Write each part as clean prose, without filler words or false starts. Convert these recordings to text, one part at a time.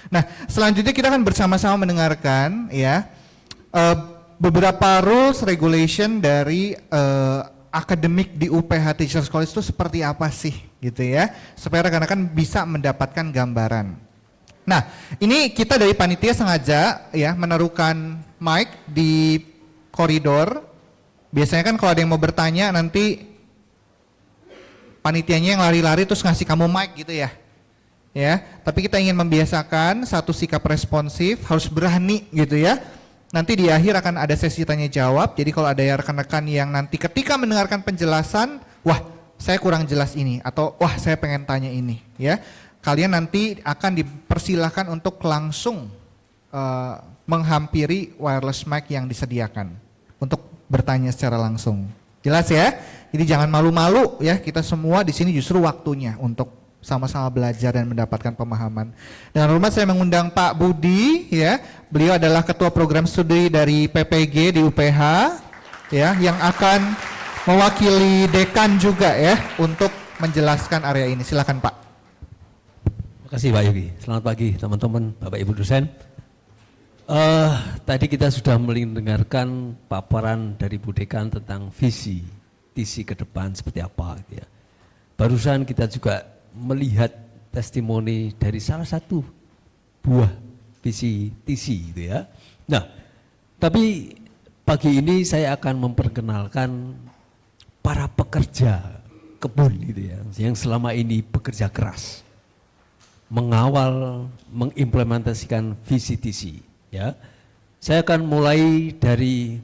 Nah, selanjutnya kita akan bersama-sama mendengarkan ya beberapa rules regulation dari akademik di UPH Teachers College itu seperti apa sih gitu ya, supaya rekan-rekan bisa mendapatkan gambaran. Nah, ini kita dari panitia sengaja ya menaruhkan mic di koridor. Biasanya kan kalau ada yang mau bertanya nanti panitianya yang lari-lari terus ngasih kamu mic gitu ya. Ya, tapi kita ingin membiasakan satu sikap responsif, harus berani gitu ya. Nanti di akhir akan ada sesi tanya jawab. Jadi kalau ada rekan-rekan yang nanti ketika mendengarkan penjelasan, wah saya kurang jelas ini atau wah saya pengen tanya ini, ya. Kalian nanti akan dipersilahkan untuk langsung menghampiri wireless mic yang disediakan untuk bertanya secara langsung. Jelas ya? Jadi jangan malu-malu ya. Kita semua di sini justru waktunya untuk sama-sama belajar dan mendapatkan pemahaman. Dengan hormat saya mengundang Pak Budi ya. Beliau adalah ketua program studi dari PPG di UPH ya, yang akan mewakili dekan juga ya untuk menjelaskan area ini. Silakan Pak. Terima kasih Pak Yogi. Selamat pagi teman-teman, Bapak Ibu dosen. Tadi kita sudah mendengarkan paparan dari Bu Dekan tentang visi ke depan seperti apa gitu ya. Barusan kita juga melihat testimoni dari salah satu buah visi gitu ya. Nah, tapi pagi ini saya akan memperkenalkan para pekerja kebun gitu ya, yang selama ini bekerja keras mengawal, mengimplementasikan visi ya. Saya akan mulai dari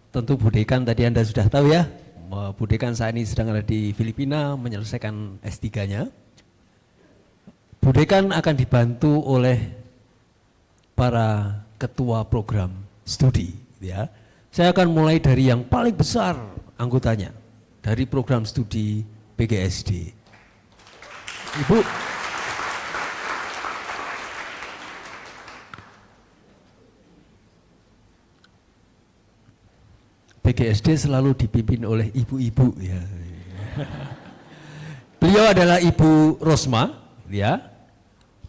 tentu Bu Dekan tadi Anda sudah tahu ya. Bu Dekan saat ini sedang ada di Filipina menyelesaikan S3-nya. Bu Dekan akan dibantu oleh para ketua program studi ya. Saya akan mulai dari yang paling besar anggotanya, dari program studi PGSD. Ibu PGSD selalu dipimpin oleh ibu-ibu ya. Beliau adalah Ibu Rosma ya.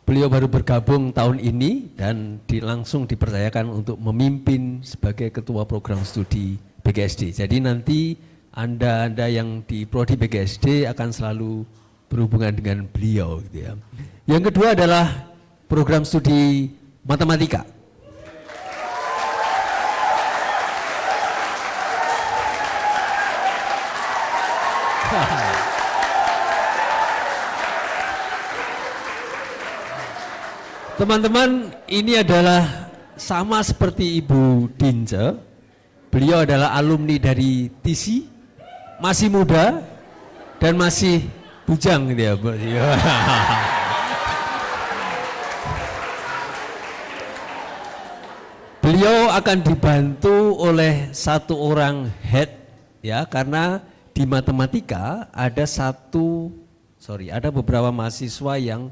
Beliau baru bergabung tahun ini dan langsung dipercayakan untuk memimpin sebagai ketua program studi PGSD. Jadi nanti Anda yang di prodi PGSD akan selalu berhubungan dengan beliau gitu ya. Yang kedua adalah program studi matematika. Teman-teman, ini adalah sama seperti Ibu Dince. Beliau adalah alumni dari TISI, masih muda dan masih bujang gitu ya. Beliau akan dibantu oleh satu orang head ya, karena di matematika ada beberapa mahasiswa yang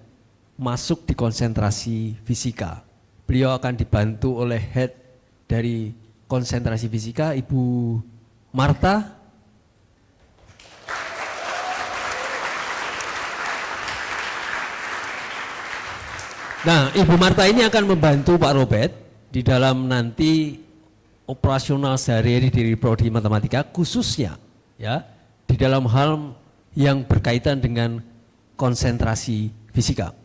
masuk di konsentrasi fisika. Beliau akan dibantu oleh head dari konsentrasi fisika, Ibu Marta. Nah, Ibu Marta ini akan membantu Pak Robert di dalam nanti operasional sehari-hari di prodi matematika, khususnya ya di dalam hal yang berkaitan dengan konsentrasi fisika.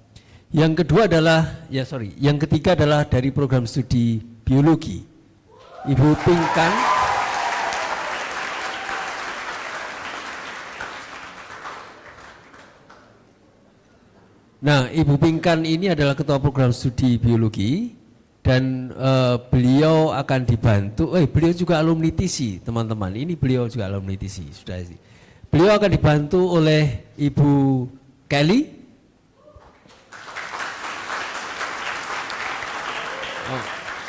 Yang ketiga adalah dari program studi biologi, Ibu Pinkan. Nah, Ibu Pinkan ini adalah ketua program studi biologi dan beliau akan dibantu. Beliau juga alumni TISI, teman-teman. Ini beliau juga alumni TISI, sudah. Beliau akan dibantu oleh Ibu Kelly.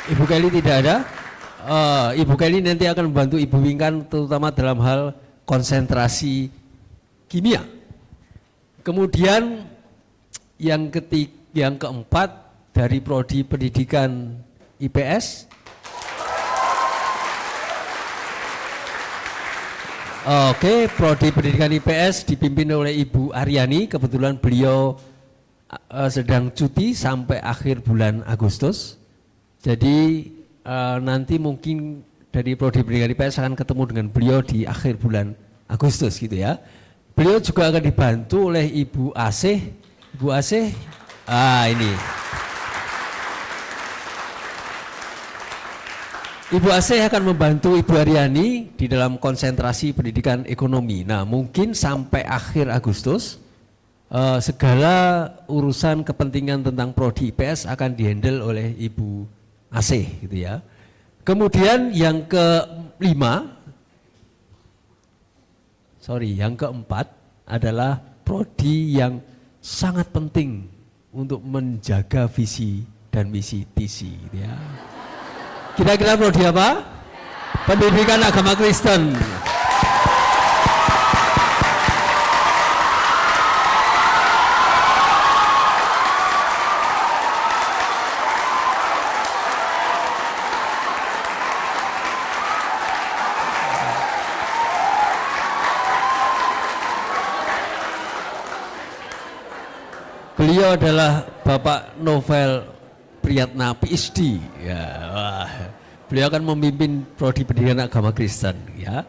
Ibu Kelly tidak ada. Ibu Kelly nanti akan membantu Ibu Pinkan terutama dalam hal konsentrasi kimia. Kemudian yang keempat dari prodi pendidikan IPS. Prodi pendidikan IPS dipimpin oleh Ibu Aryani, kebetulan beliau sedang cuti sampai akhir bulan Agustus. Jadi nanti mungkin dari Prodi Pendidikan IPS akan ketemu dengan beliau di akhir bulan Agustus gitu ya. Beliau juga akan dibantu oleh Ibu Asih. Ibu Asih, ini. Ibu Asih akan membantu Ibu Aryani di dalam konsentrasi pendidikan ekonomi. Nah, mungkin sampai akhir Agustus segala urusan kepentingan tentang Prodi IPS akan dihandle oleh Ibu Asih gitu ya. Kemudian yang keempat adalah prodi yang sangat penting untuk menjaga visi dan misi TC gitu ya. Kira-kira prodi apa? Pendidikan Agama Kristen. Beliau adalah Bapak Novel Priyatna PhD. Ya, wah. Beliau akan memimpin prodi pendidikan agama Kristen. Ya.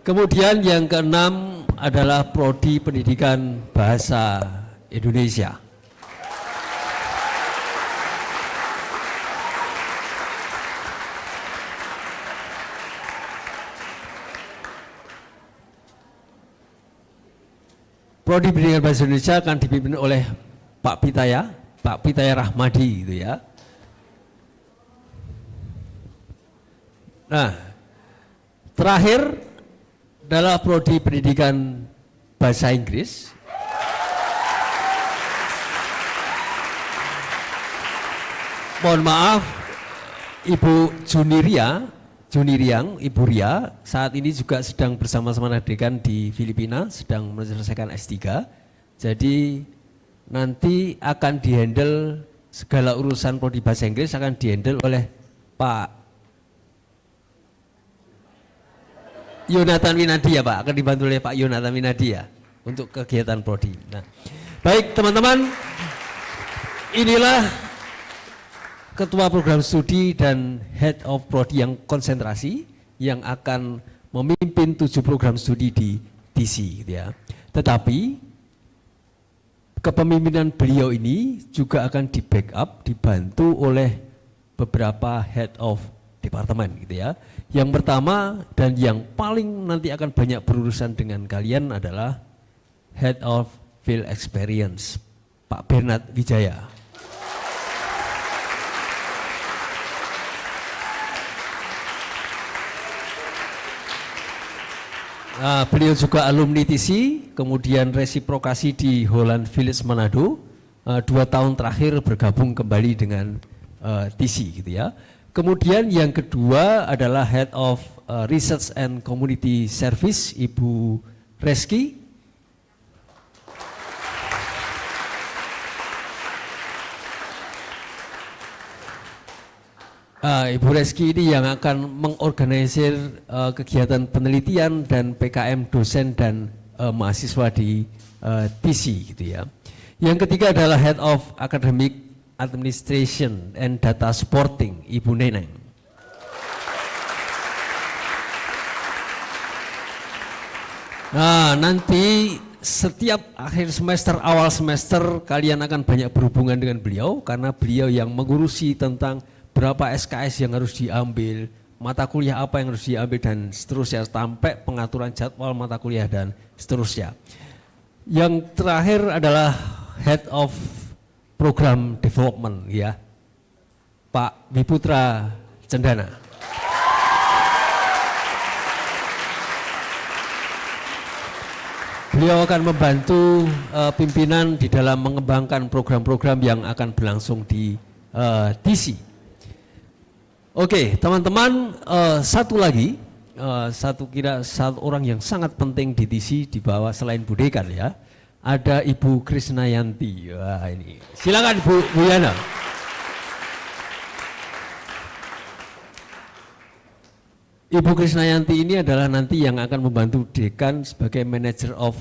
Kemudian yang keenam adalah prodi pendidikan bahasa Indonesia. Prodi pendidikan bahasa Indonesia akan dipimpin oleh Pak Pitaya Rahmadi gitu ya. Nah, terakhir adalah prodi pendidikan bahasa Inggris. Mohon maaf, Ibu Juniriang, Ibu Ria, saat ini juga sedang bersama-sama dekan di Filipina, sedang menyelesaikan S3. Jadi nanti akan dihandle segala urusan prodi bahasa Inggris akan dihandle oleh Pak Yonatan Winadi ya Pak, akan dibantu oleh Pak Yonatan Winadi ya untuk kegiatan prodi. Nah, baik teman-teman, inilah Ketua Program Studi dan Head of Prodi yang konsentrasi yang akan memimpin 7 program studi di TC gitu ya. Tetapi kepemimpinan beliau ini juga akan di backup, dibantu oleh beberapa Head of Departemen gitu ya. Yang pertama dan yang paling nanti akan banyak berurusan dengan kalian adalah Head of Field Experience, Pak Bernard Wijaya. Beliau juga alumni TC, kemudian resiprokasi di Holland Village Manado, 2 tahun terakhir bergabung kembali dengan TC gitu ya. Kemudian yang kedua adalah Head of Research and Community Service, Ibu Reski. Ibu Reski ini yang akan mengorganisir kegiatan penelitian dan PKM dosen dan mahasiswa di TC gitu ya. Yang ketiga adalah Head of Academic Administration and Data Supporting, Ibu Neneng. Nah, nanti setiap akhir semester, awal semester kalian akan banyak berhubungan dengan beliau karena beliau yang mengurusi tentang berapa SKS yang harus diambil, mata kuliah apa yang harus diambil dan seterusnya sampai pengaturan jadwal mata kuliah dan seterusnya. Yang terakhir adalah Head of Program Development ya, Pak Wiputra Cendana. Beliau akan membantu pimpinan di dalam mengembangkan program-program yang akan berlangsung di TC. Oke, teman-teman, satu lagi, satu orang yang sangat penting di TC di bawah selain Bu Dekan ya, ada Ibu Krisnayanti. Wah ini, silakan Bu Yana. Ibu Krisnayanti ini adalah nanti yang akan membantu Dekan sebagai Manager of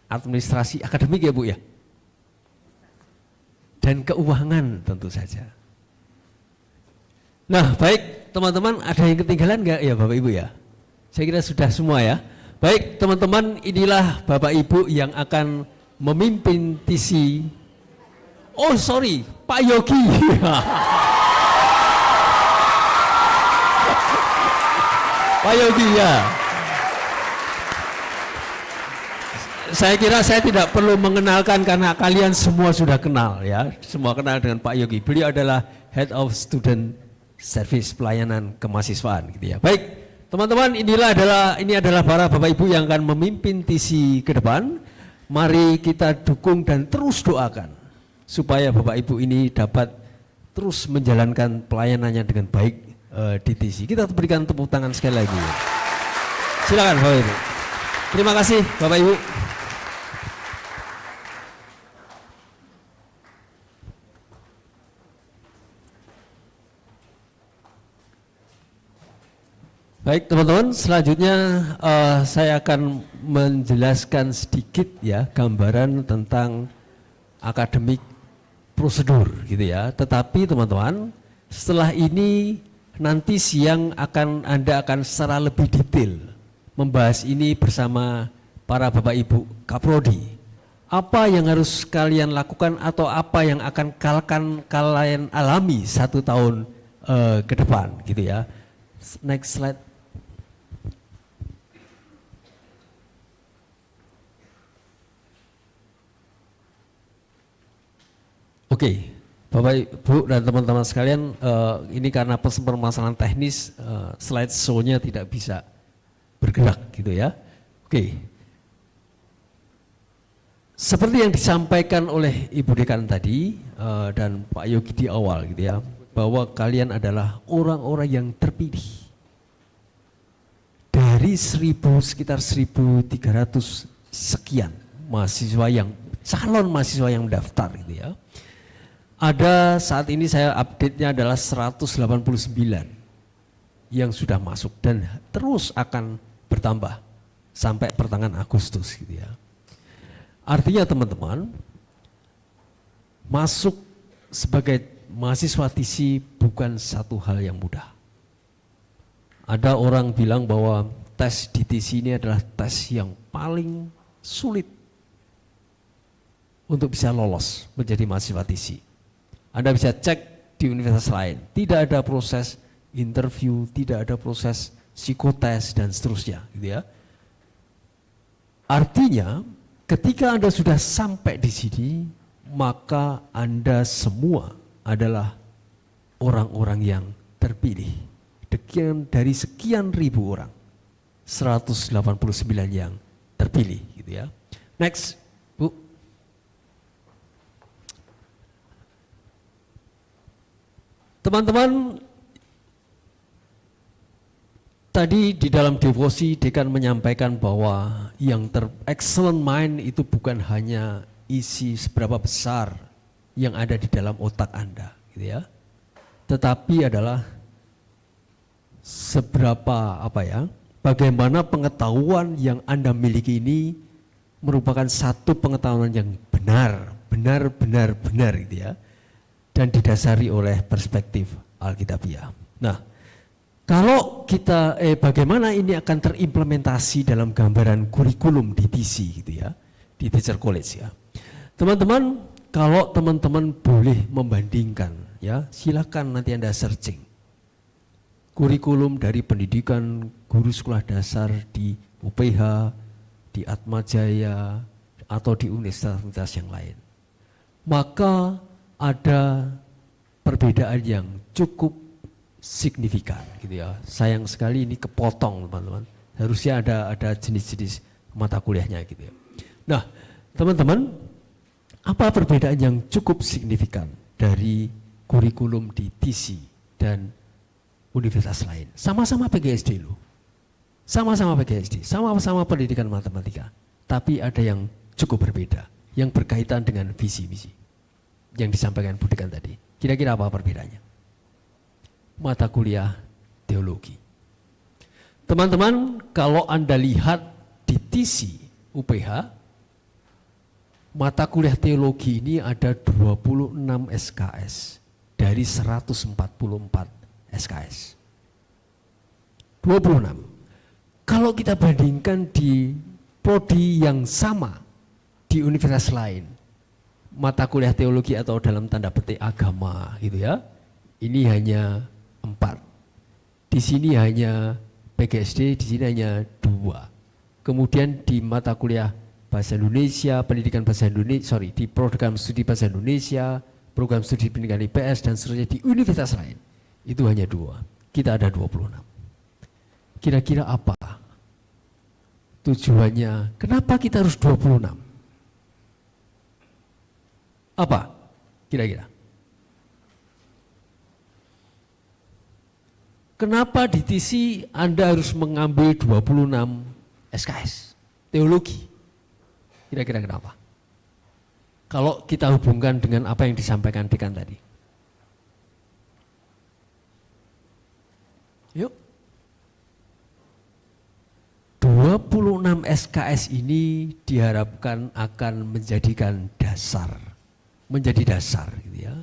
Administrasi Akademik ya Bu ya. dan keuangan tentu saja. Nah, baik teman-teman, ada yang ketinggalan nggak ya Bapak Ibu ya? Saya kira sudah semua ya. Baik teman-teman, inilah Bapak Ibu yang akan memimpin TC. Oh sorry, Pak Yogi. Pak Yogi ya. Saya kira saya tidak perlu mengenalkan karena kalian semua sudah kenal ya. Semua kenal dengan Pak Yogi. Beliau adalah Head of Student Service, pelayanan kemahasiswaan gitu ya. Baik, teman-teman, ini adalah para Bapak Ibu yang akan memimpin TC ke depan. Mari kita dukung dan terus doakan supaya Bapak Ibu ini dapat terus menjalankan pelayanannya dengan baik di TC. Kita berikan tepuk tangan sekali lagi. Silakan Bapak Ibu. Terima kasih Bapak Ibu. Baik teman-teman, selanjutnya saya akan menjelaskan sedikit ya gambaran tentang akademik prosedur gitu ya. Tetapi teman-teman, setelah ini nanti siang Anda akan secara lebih detail membahas ini bersama para Bapak Ibu Kaprodi. Apa yang harus kalian lakukan atau apa yang akan kalian alami 1 tahun ke depan gitu ya. Next slide. Oke, Bapak Ibu dan teman-teman sekalian, ini karena permasalahan teknis, slide show-nya tidak bisa bergerak gitu ya. Oke, seperti yang disampaikan oleh Ibu Dekan tadi dan Pak Yogi di awal gitu ya, bahwa kalian adalah orang-orang yang terpilih dari sekitar 1.300 sekian mahasiswa yang calon mahasiswa yang mendaftar gitu ya. Ada saat ini saya update-nya adalah 189 yang sudah masuk dan terus akan bertambah sampai pertengahan Agustus gitu ya. Artinya teman-teman, masuk sebagai mahasiswa TC bukan satu hal yang mudah. Ada orang bilang bahwa tes di TC ini adalah tes yang paling sulit untuk bisa lolos menjadi mahasiswa TC. Anda bisa cek di universitas lain, tidak ada proses interview, tidak ada proses psikotes dan seterusnya gitu ya. Artinya ketika Anda sudah sampai di sini, maka Anda semua adalah orang-orang yang terpilih. Dari sekian ribu orang, 189 yang terpilih gitu ya. Next, Bu. Teman-teman, tadi di dalam devosi Dekan menyampaikan bahwa yang excellent mind itu bukan hanya isi seberapa besar yang ada di dalam otak Anda, gitu ya. Tetapi adalah seberapa bagaimana pengetahuan yang Anda miliki ini merupakan satu pengetahuan yang benar gitu ya. Dan didasari oleh perspektif Alkitabiah. Nah, kalau kita bagaimana ini akan terimplementasi dalam gambaran kurikulum di TC gitu ya, di Teacher College ya. Teman-teman, kalau teman-teman boleh membandingkan ya, silakan nanti Anda searching. Kurikulum dari pendidikan guru sekolah dasar di UPH, di Atmajaya atau di universitas yang lain. Maka ada perbedaan yang cukup signifikan gitu ya. Sayang sekali ini kepotong teman-teman. Harusnya ada jenis-jenis mata kuliahnya gitu ya. Nah, teman-teman, apa perbedaan yang cukup signifikan dari kurikulum di TC dan universitas lain? Sama-sama PGSD loh. Sama-sama PGSD, sama-sama pendidikan matematika. Tapi ada yang cukup berbeda, yang berkaitan dengan visi misi yang disampaikan Bu Dekan tadi. Kira-kira apa perbedaannya? Mata kuliah teologi. Teman-teman, kalau Anda lihat di TC UPH, mata kuliah teologi ini ada 26 SKS dari 144 SKS. 26. Kalau kita bandingkan di prodi yang sama di universitas lain, mata kuliah teologi atau dalam tanda petik agama gitu ya, ini hanya 4. Di sini hanya PGSD, di sini hanya 2. Kemudian di mata kuliah bahasa Indonesia, pendidikan bahasa Indonesia, di program studi bahasa Indonesia, program studi pendidikan IPS dan seterusnya di universitas lain, itu hanya 2. Kita ada 26. Kira-kira apa tujuannya? Kenapa kita harus 26? Apa kira-kira? Kenapa di TC Anda harus mengambil 26 SKS teologi? Kira-kira kenapa? Kalau kita hubungkan dengan apa yang disampaikan Dekan tadi. Yuk. 26 SKS ini diharapkan akan menjadi dasar gitu ya.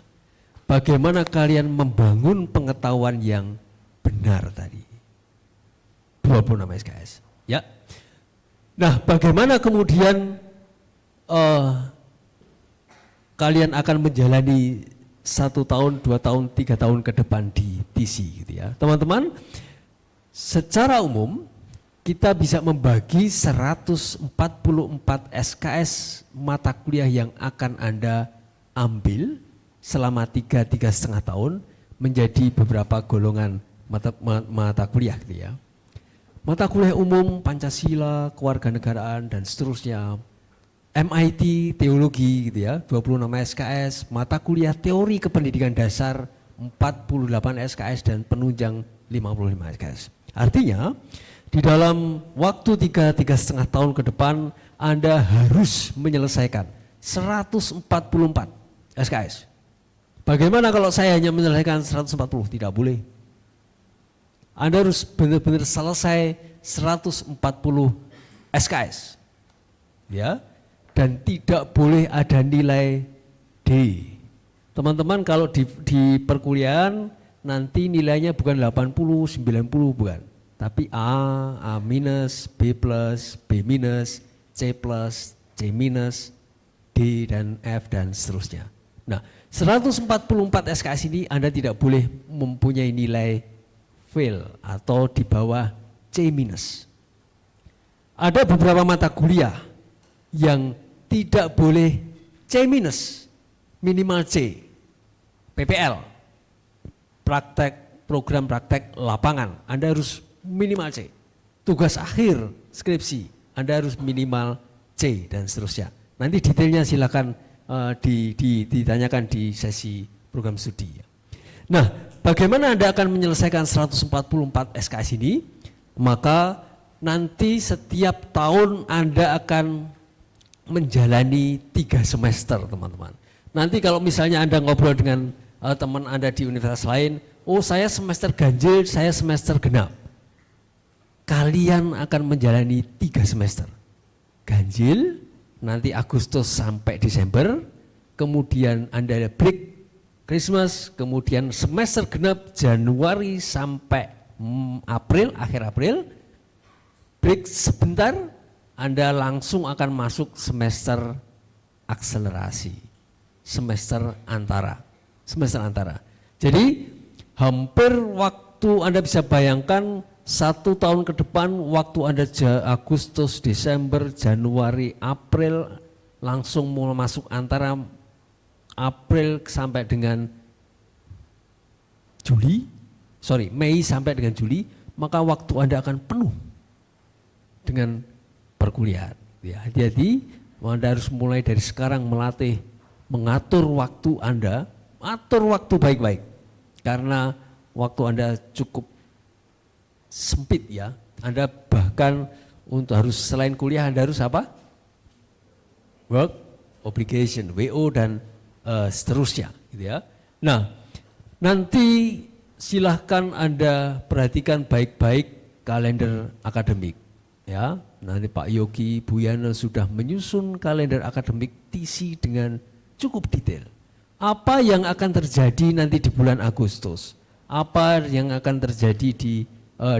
Bagaimana kalian membangun pengetahuan yang benar tadi. 26 SKS, ya. Nah, bagaimana kemudian kalian akan menjalani 1 tahun, 2 tahun, 3 tahun ke depan di TC gitu ya. Teman-teman, secara umum kita bisa membagi 144 SKS mata kuliah yang akan Anda ambil selama 3,5 tahun menjadi beberapa golongan mata kuliah gitu ya. Mata kuliah umum, Pancasila, kewarganegaraan dan seterusnya. MIT, teologi gitu ya, 26 SKS, mata kuliah teori kependidikan dasar 48 SKS dan penunjang 55 SKS. Artinya di dalam waktu 3,5 tahun ke depan Anda harus menyelesaikan 144 SKS. Bagaimana kalau saya hanya menyelesaikan 140? Tidak boleh. Anda harus benar-benar selesai 140 SKS. Ya. Dan tidak boleh ada nilai D. Teman-teman kalau di perkuliahan nanti nilainya bukan 80, 90 bukan. Tapi A minus, B plus, B minus, C plus, C minus, D dan F dan seterusnya. Nah, 144 SKS ini Anda tidak boleh mempunyai nilai fail atau di bawah C minus. Ada beberapa mata kuliah yang tidak boleh C minus, minimal C. PPL, program praktek lapangan, Anda harus minimal C. Tugas akhir skripsi, Anda harus minimal C dan seterusnya. Nanti detailnya silakan ditanyakan di sesi program studi. Nah, bagaimana Anda akan menyelesaikan 144 SKS ini? Maka nanti setiap tahun Anda akan menjalani 3 semester, teman-teman. Nanti kalau misalnya Anda ngobrol dengan teman Anda di universitas lain, oh saya semester ganjil, saya semester genap. Kalian akan menjalani 3 semester. Ganjil, nanti Agustus sampai Desember, kemudian Anda break Christmas, kemudian semester genap Januari sampai April, akhir April, break sebentar, Anda langsung akan masuk semester akselerasi, semester antara. Jadi hampir waktu Anda bisa bayangkan 1 tahun ke depan waktu Anda Agustus, Desember, Januari, April langsung mulai masuk antara April sampai dengan Mei sampai dengan Juli, maka waktu Anda akan penuh dengan perkuliahan. Ya, hati-hati, Anda harus mulai dari sekarang melatih mengatur waktu Anda, atur waktu baik-baik. Karena waktu Anda cukup sempit ya. Anda bahkan untuk harus selain kuliah Anda harus apa? Work obligation, WO dan seterusnya gitu ya. Nah, nanti silahkan Anda perhatikan baik-baik kalender akademik. Ya, nanti Pak Yogi, Bu Yana sudah menyusun kalender akademik TC dengan cukup detail. Apa yang akan terjadi nanti di bulan Agustus? Apa yang akan terjadi di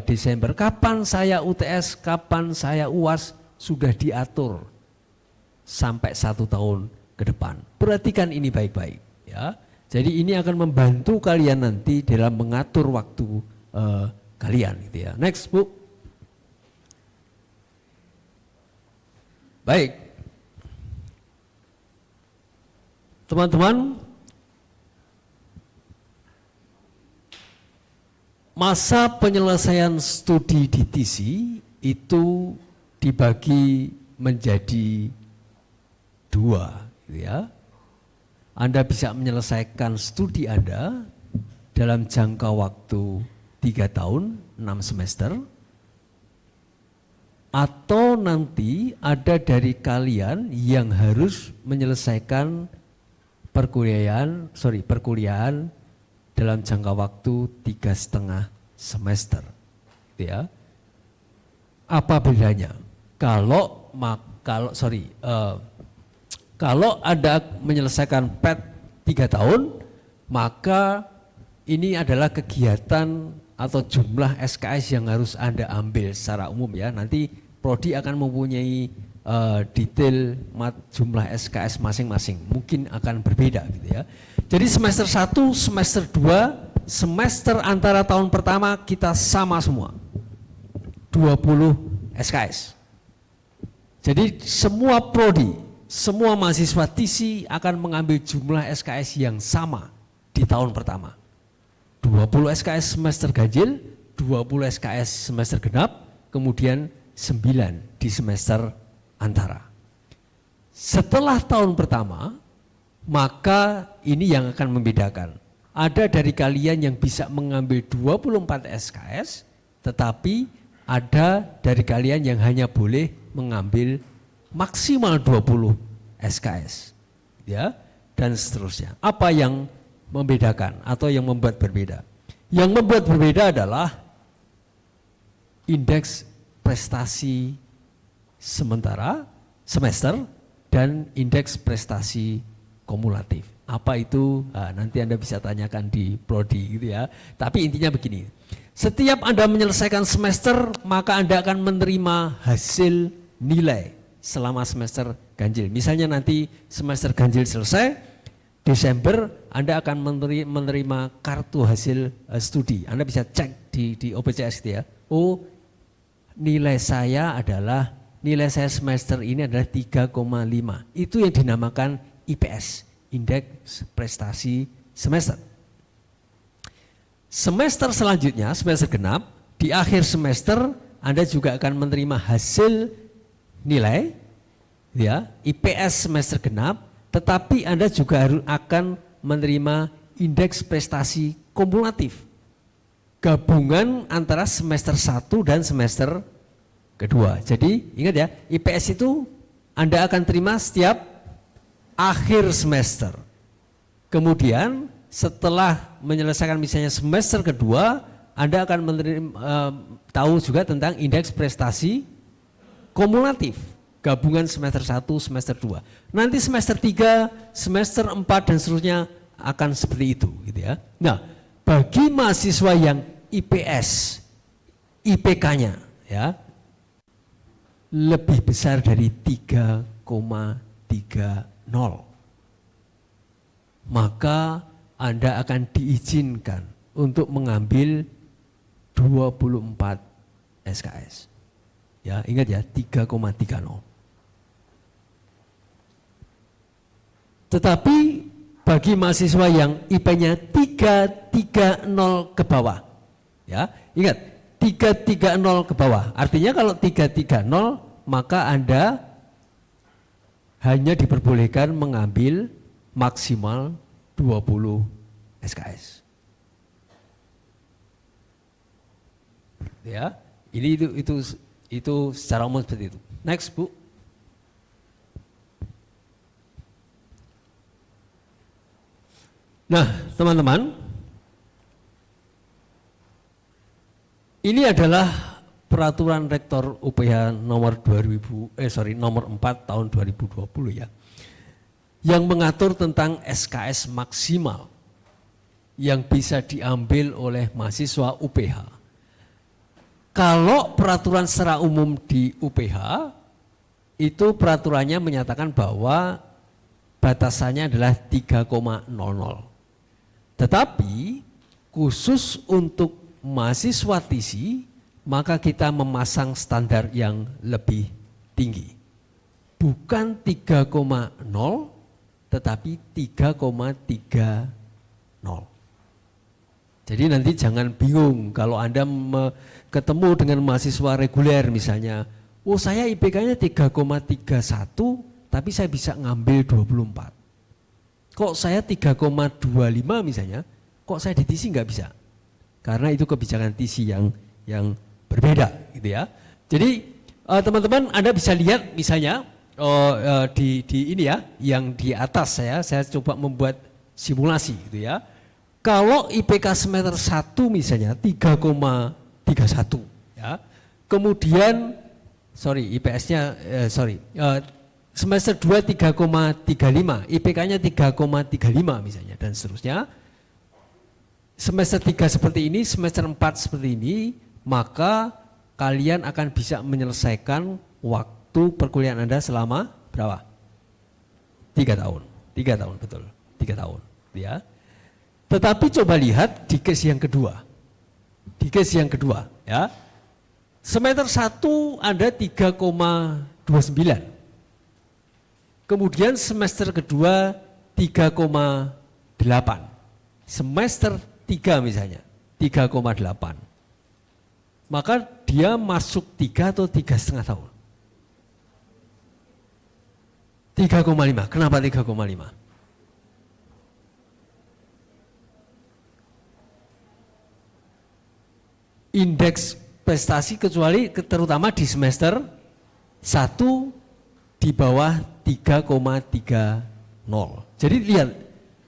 Desember? Kapan saya UTS, kapan saya UAS, sudah diatur sampai 1 tahun ke depan. Perhatikan ini baik-baik, ya. Jadi ini akan membantu kalian nanti dalam mengatur waktu kalian, gitu ya. Next, Bu. Baik, teman-teman, masa penyelesaian studi di TC itu dibagi menjadi 2, gitu ya. Anda bisa menyelesaikan studi Anda dalam jangka waktu 3 tahun, 6 semester, atau nanti ada dari kalian yang harus menyelesaikan perkuliahan dalam jangka waktu 3,5 semester, gitu ya. Apa bedanya? Kalau Anda menyelesaikan PET 3 tahun, maka ini adalah kegiatan atau jumlah SKS yang harus Anda ambil secara umum, ya. Nanti Prodi akan mempunyai detail jumlah SKS masing-masing, mungkin akan berbeda, gitu ya. Jadi semester 1, semester 2, semester antara tahun pertama kita sama semua, 20 SKS. Jadi semua Prodi, semua mahasiswa TC akan mengambil jumlah SKS yang sama di tahun pertama. 20 SKS semester ganjil, 20 SKS semester genap, kemudian 9 di semester antara. Setelah tahun pertama, maka ini yang akan membedakan. Ada dari kalian yang bisa mengambil 24 SKS, tetapi ada dari kalian yang hanya boleh mengambil maksimal 20 SKS. Ya, dan seterusnya. Apa yang membedakan atau yang membuat berbeda? Yang membuat berbeda adalah indeks prestasi sementara semester dan indeks prestasi kumulatif. Apa itu? Nah, nanti Anda bisa tanyakan di Prodi, gitu ya. Tapi intinya begini, setiap Anda menyelesaikan semester, maka Anda akan menerima hasil nilai selama semester ganjil. Misalnya nanti semester ganjil selesai, Desember Anda akan menerima kartu hasil studi. Anda bisa cek di OPCS, gitu ya. Oh, nilai saya semester ini adalah 3,5. Itu yang dinamakan IPS, indeks prestasi semester. Semester selanjutnya, semester genap, di akhir semester Anda juga akan menerima hasil nilai, ya, IPS semester genap, tetapi Anda juga akan menerima indeks prestasi kumulatif, gabungan antara semester 1 dan semester kedua. Jadi ingat ya, IPS itu Anda akan terima setiap akhir semester. Kemudian setelah menyelesaikan misalnya semester kedua, Anda akan tahu juga tentang indeks prestasi kumulatif, gabungan semester 1, semester 2. Nanti semester 3, semester 4 dan seterusnya akan seperti itu, gitu ya. Nah, bagi mahasiswa yang IPS, IPK-nya ya lebih besar dari 3,30, maka Anda akan diizinkan untuk mengambil 24 SKS. Ya, ingat ya, 3,30. Tetapi bagi mahasiswa yang IP-nya 330 ke bawah, ya, ingat 330 ke bawah. Artinya kalau 330 maka Anda hanya diperbolehkan mengambil maksimal 20 SKS. Ya, ini itu secara umum seperti itu. Next, Bu. Nah, teman-teman, ini adalah Peraturan Rektor UPH nomor 4 tahun 2020 ya, yang mengatur tentang SKS maksimal yang bisa diambil oleh mahasiswa UPH. Kalau peraturan secara umum di UPH, itu peraturannya menyatakan bahwa batasannya adalah 3,00. Tetapi khusus untuk mahasiswa TISI, maka kita memasang standar yang lebih tinggi. Bukan 3,0, tetapi 3,30. Jadi nanti jangan bingung kalau Anda ketemu dengan mahasiswa reguler misalnya, oh saya IPK-nya 3,31, tapi saya bisa ngambil 24. Kok saya 3,25 misalnya, kok saya di TISI nggak bisa? Karena itu kebijakan TISI yang berbeda gitu ya. Jadi teman-teman Anda bisa lihat misalnya di ini ya, yang di atas saya coba membuat simulasi gitu ya. Kalau IPK semester 1 misalnya 3,31 ya. Kemudian IPS-nya semester 2 3,35, IPK-nya 3,35 misalnya dan seterusnya. Semester 3 seperti ini, semester 4 seperti ini, maka kalian akan bisa menyelesaikan waktu perkuliahan Anda selama berapa? 3 tahun. 3 tahun betul. 3 tahun, ya. Tetapi coba lihat di case yang kedua. Di case yang kedua, ya. Semester 1 Anda 3,29. Kemudian semester kedua 3,8. Semester 3 misalnya 3,8. Maka dia masuk 3 atau 3,5 tahun? 3,5. Kenapa 3,5? Indeks prestasi kecuali terutama di semester 1 di bawah 3,30. Jadi lihat,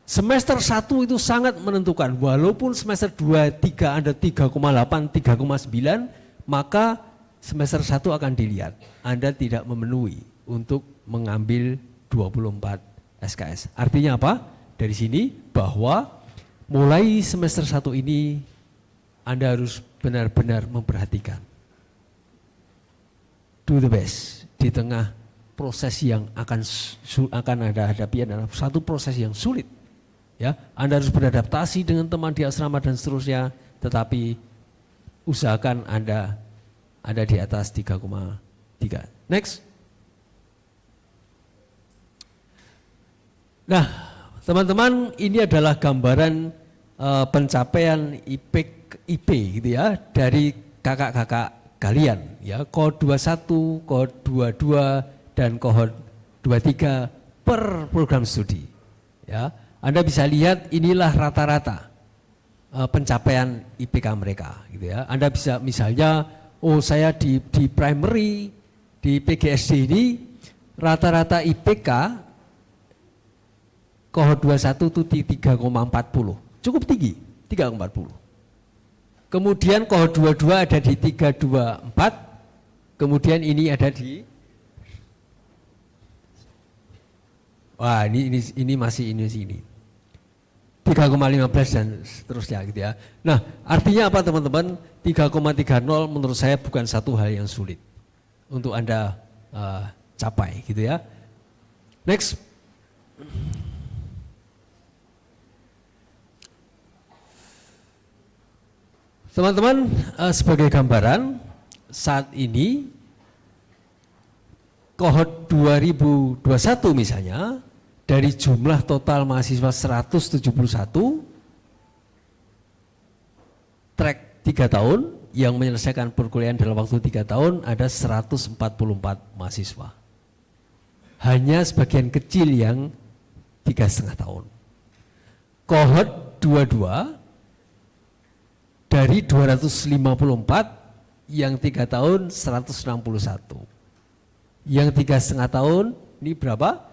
semester 1 itu sangat menentukan. Walaupun semester 2, 3 Anda 3,8, 3,9, maka semester 1 akan dilihat Anda tidak memenuhi untuk mengambil 24 SKS. Artinya apa? Dari sini bahwa mulai semester 1 ini Anda harus benar-benar memperhatikan. Do the best di tengah proses yang akan Anda hadapi adalah satu proses yang sulit. Ya, Anda harus beradaptasi dengan teman di asrama dan seterusnya, tetapi usahakan Anda ada di atas 3,3. Next. Nah, teman-teman, ini adalah gambaran pencapaian IP gitu ya dari kakak-kakak kalian ya, kohort 21, kohort 22 dan kohort 23 per program studi. Ya, Anda bisa lihat inilah rata-rata pencapaian IPK mereka gitu ya. Anda bisa misalnya, oh saya di primary di PGSD ini rata-rata IPK kohort 21 itu di 3,40. Cukup tinggi, 3,40. Kemudian kohort 22 ada di 3,24. Kemudian ini ada di, wah ini masih ini 3,15 dan seterusnya gitu ya. Nah, artinya apa teman-teman? 3,30 menurut saya bukan satu hal yang sulit untuk Anda capai gitu ya. Next. Teman-teman, sebagai gambaran saat ini kohort 2021 misalnya, dari jumlah total mahasiswa 171, track 3 tahun yang menyelesaikan perkuliahan dalam waktu 3 tahun ada 144 mahasiswa. Hanya sebagian kecil yang 3,5 tahun. Kohort 22 dari 254 yang 3 tahun 161. Yang 3,5 tahun ini berapa?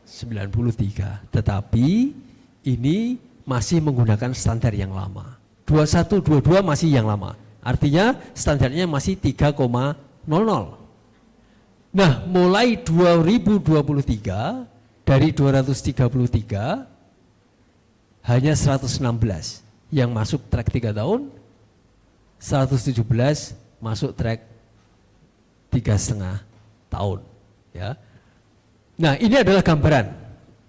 93. Tetapi ini masih menggunakan standar yang lama. 21, 22 masih yang lama. Artinya standarnya masih 3,00. Nah, mulai 2023 dari 233 hanya 116 yang masuk track 3 tahun, 117 masuk track 3,5 tahun. Ya. Nah, ini adalah gambaran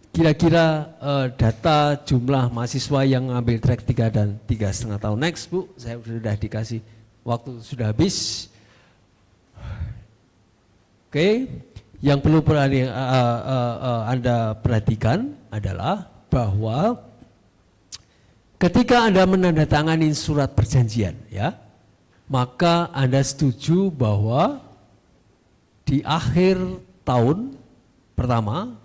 kira-kira data jumlah mahasiswa yang ambil track 3 dan 3,5 tahun. Next, Bu, saya sudah dikasih waktu sudah habis. Oke, yang perlu Anda perhatikan adalah bahwa ketika Anda menandatangani surat perjanjian, ya, maka Anda setuju bahwa di akhir tahun pertama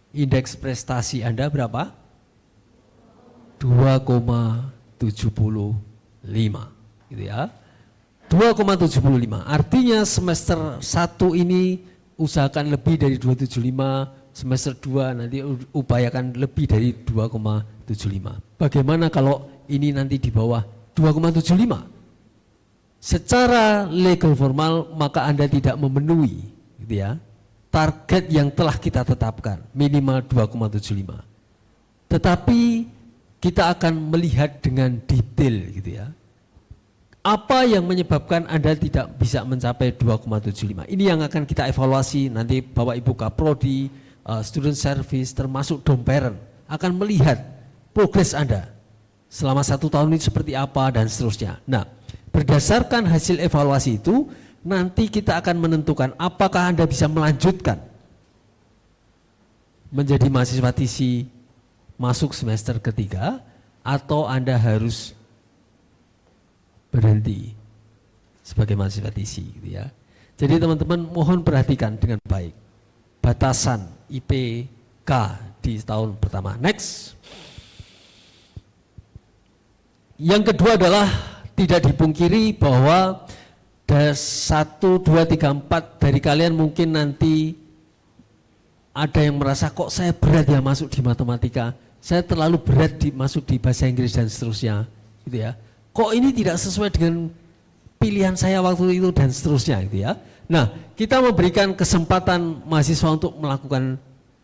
indeks prestasi Anda berapa? 2,75 gitu ya. 2,75. Artinya semester 1 ini usahakan lebih dari 275, semester 2 nanti upayakan lebih dari 2,75. Bagaimana kalau ini nanti di bawah 2,75? Secara legal formal maka Anda tidak memenuhi gitu ya, target yang telah kita tetapkan minimal 2,75. Tetapi kita akan melihat dengan detail gitu ya. Apa yang menyebabkan Anda tidak bisa mencapai 2,75? Ini yang akan kita evaluasi nanti Bapak Ibu Kaprodi, student service termasuk dom parent akan melihat progres Anda selama 1 tahun ini seperti apa dan seterusnya. Nah, berdasarkan hasil evaluasi itu nanti kita akan menentukan apakah Anda bisa melanjutkan menjadi mahasiswa TC masuk semester ketiga atau Anda harus berhenti sebagai mahasiswa TC gitu ya. Jadi teman-teman mohon perhatikan dengan baik batasan IPK di tahun pertama. Next. Yang kedua adalah tidak dipungkiri bahwa dari 1, 2, 3, 4 dari kalian mungkin nanti ada yang merasa kok saya berat ya masuk di matematika, saya terlalu berat masuk di bahasa Inggris dan seterusnya gitu ya. Kok ini tidak sesuai dengan pilihan saya waktu itu dan seterusnya gitu ya. Nah, kita memberikan kesempatan mahasiswa untuk melakukan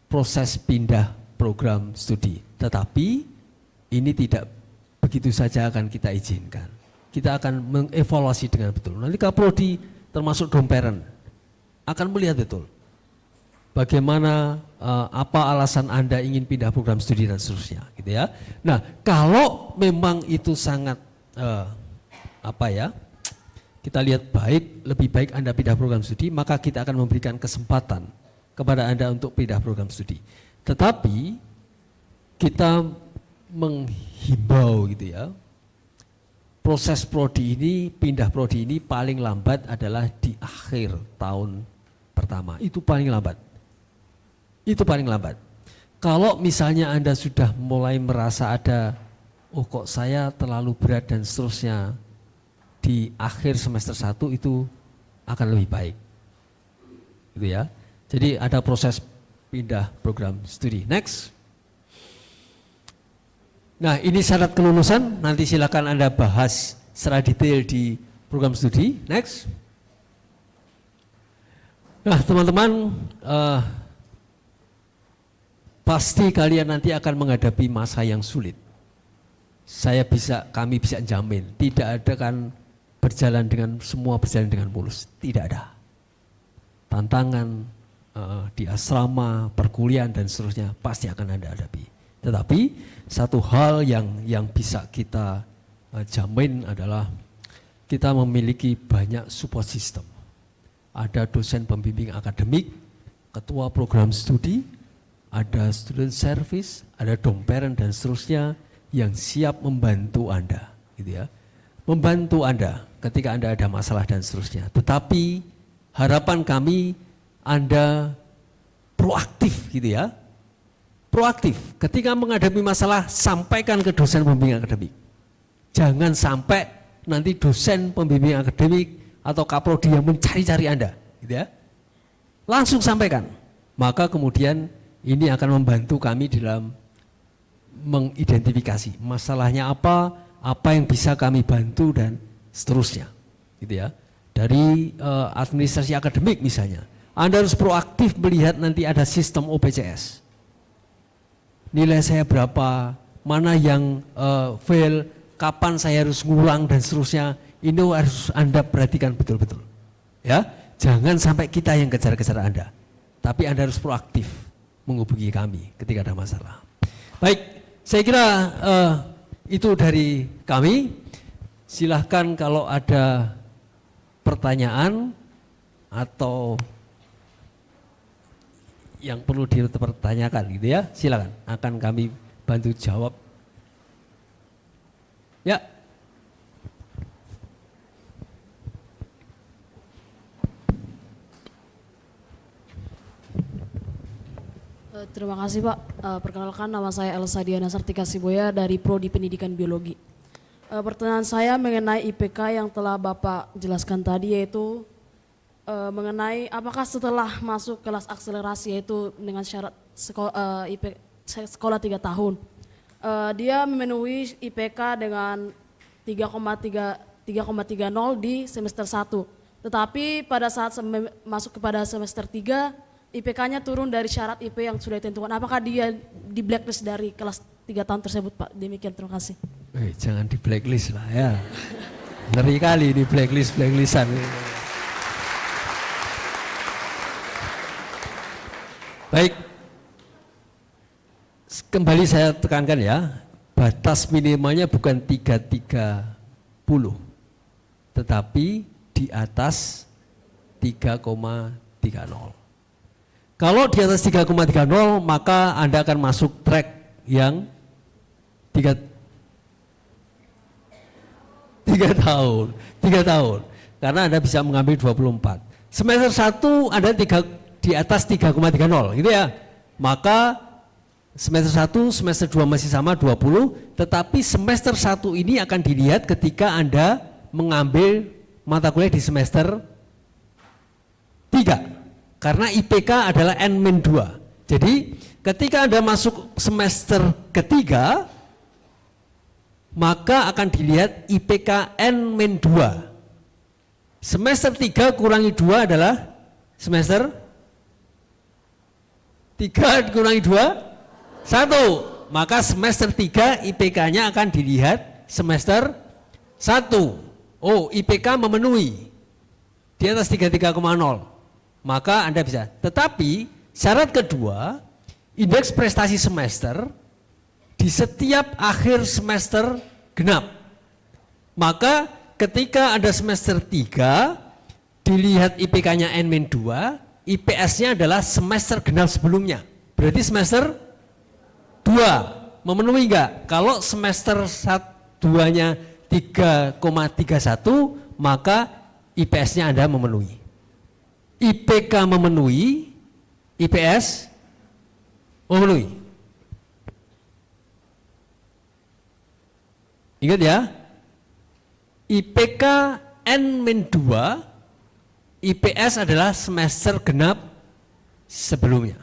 proses pindah program studi. Tetapi ini tidak begitu saja akan kita izinkan. Kita akan mengevaluasi dengan betul. Nanti Kaprodi termasuk dom parent akan melihat betul bagaimana apa alasan Anda ingin pindah program studi dan seterusnya gitu ya. Nah, kalau memang itu sangat kita lihat lebih baik Anda pindah program studi, maka kita akan memberikan kesempatan kepada Anda untuk pindah program studi. Tetapi kita menghimbau gitu ya, proses prodi ini, pindah prodi ini paling lambat adalah di akhir tahun pertama. Itu paling lambat. Itu paling lambat. Kalau misalnya Anda sudah mulai merasa ada, oh kok saya terlalu berat dan seterusnya, di akhir semester 1 itu akan lebih baik. Gitu ya. Jadi ada proses pindah program studi. Next. Nah, ini syarat kelulusan, nanti silakan Anda bahas secara detail di program studi. Next. Nah, teman-teman, pasti kalian nanti akan menghadapi masa yang sulit. Kami bisa jamin, tidak ada kan semua berjalan dengan mulus, tidak ada. Tantangan di asrama, perkuliahan dan seterusnya pasti akan Anda hadapi. Tetapi satu hal yang bisa kita jamin adalah kita memiliki banyak support system. Ada dosen pembimbing akademik, ketua program studi, ada student service, ada dom parent dan seterusnya yang siap membantu Anda, gitu ya. Membantu Anda ketika Anda ada masalah dan seterusnya. Tetapi harapan kami Anda proaktif gitu ya. Proaktif, ketika menghadapi masalah sampaikan ke dosen pembimbing akademik. Jangan sampai nanti dosen pembimbing akademik atau kaprodi yang mencari-cari Anda, gitu ya. Langsung sampaikan. Maka kemudian ini akan membantu kami dalam mengidentifikasi masalahnya apa yang bisa kami bantu dan seterusnya, gitu ya. Dari administrasi akademik misalnya, Anda harus proaktif melihat nanti ada sistem OPCS. Nilai saya berapa, mana yang fail, kapan saya harus ngulang dan seterusnya. Ini harus Anda perhatikan betul-betul. Ya, jangan sampai kita yang kejar-kejar Anda, tapi Anda harus proaktif menghubungi kami ketika ada masalah. Baik, saya kira itu dari kami. Silahkan kalau ada pertanyaan atau yang perlu dipertanyakan gitu ya, silakan, akan kami bantu jawab. Ya. Terima kasih Pak. Perkenalkan, nama saya Elsa Diana Sartika Siboya dari Prodi Pendidikan Biologi. Pertanyaan saya mengenai IPK yang telah Bapak jelaskan tadi, yaitu mengenai apakah setelah masuk kelas akselerasi, yaitu dengan syarat sekolah 3 tahun, dia memenuhi IPK dengan 3,30 di semester 1. Tetapi pada saat masuk kepada semester 3, IPK-nya turun dari syarat IP yang sudah ditentukan. Apakah dia di blacklist dari kelas 3 tahun tersebut, Pak? Demikian, terima kasih. Jangan di blacklist lah ya. Ngeri kali ini blacklistan. Baik. Kembali saya tekankan ya, batas minimalnya bukan 330, tetapi di atas 3,30. Kalau di atas 3,30 maka Anda akan masuk track yang 3 tahun. Karena Anda bisa mengambil 24. Semester 1 Anda di atas 3,30 gitu ya. Maka semester 1, semester 2 masih sama 20, tetapi semester 1 ini akan dilihat ketika Anda mengambil mata kuliah di semester 3. Karena IPK adalah N-2. Jadi ketika Anda masuk semester ketiga, maka akan dilihat IPK N-2. Semester 3 kurangi 2 adalah semester 3 kurangi 2, 1. Maka semester 3 IPK-nya akan dilihat semester 1. Oh, IPK memenuhi di atas 33,0. Maka Anda bisa. Tetapi syarat kedua, indeks prestasi semester di setiap akhir semester genap. Maka ketika ada semester 3, dilihat IPK-nya N-2, IPS-nya adalah semester genap sebelumnya. Berarti semester 2 memenuhi enggak? Kalau semester 2-nya 3,31, maka IPS-nya Anda memenuhi. IPK memenuhi, IPS memenuhi. Ingat ya, IPK N-2, IPS adalah semester genap sebelumnya.